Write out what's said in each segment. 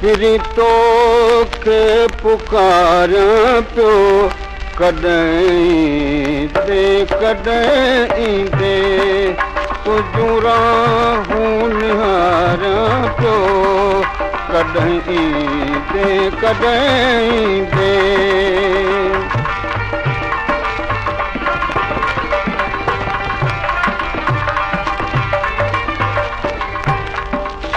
फिरी तोखे पुकारियां पियो कॾहिं ते कॾहिं ईंदे तुंहिंजूं राहूं निहारियां पियो कॾहिं ईंदे कॾहिं ईंदे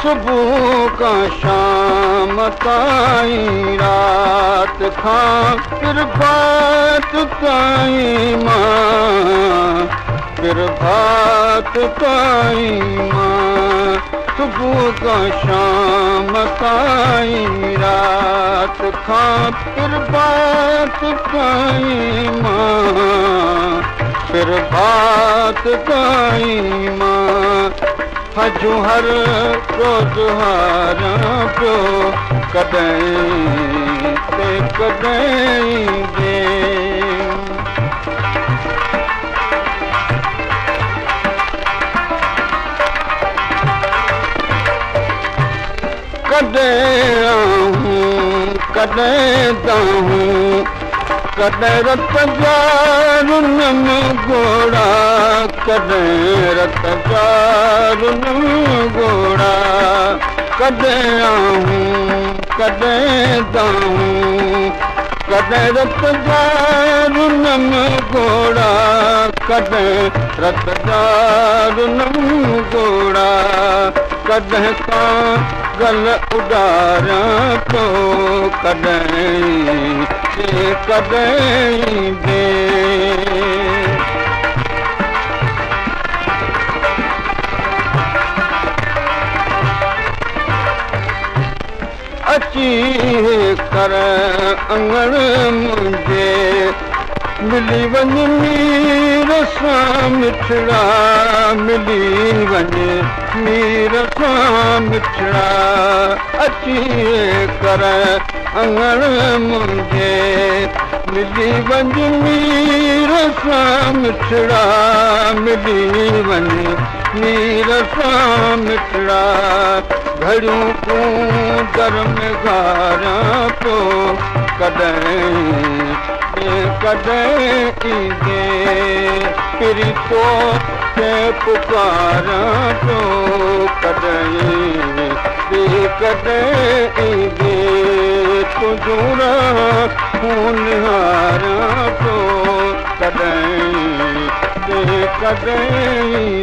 सुबुह खां शाम ताईं रात खां प्रभात ताईं मां प्रभात ताईं मां सुबुह खां शाम ताईं रात खां प्रभात ताईं मां प्रभात ताईं मां हजूं हर रोज़ हारां पियो कॾहिं ते कॾहिं ईंदे कॾहिं आहूं कॾहिं दाहूं कॾहिं रत जा रुनम घोड़ा कॾहिं रत जा रुनम घोड़ा कॾहिं आहूं कॾहिं दाहूं कॾहिं रत जा रुनम घोड़ा कॾहिं रत जा रुनम घोड़ा कॾहिं कां गल उॾारियां पियो कॾहिं ते कॾहिं ईंदे अची कर अंगण मुंहिंजे मिली वञ मीर सां मिठड़ा मिली वञ मीर सां मिठड़ा अची कर अंगण मुंहिंजे मिली वञ मीर सां मिठड़ा मिली वञ मीर सां मिठड़ा घड़ियूं तूं दर में घारियां पियो कॾहिं कॾहिं ईंदे फिरी तोखे पुकारियां पियो कॾहिं ते कॾहिं ईंदे तुंहिंजूं राहूं निहारियां पियो कॾहिं ते कॾहिं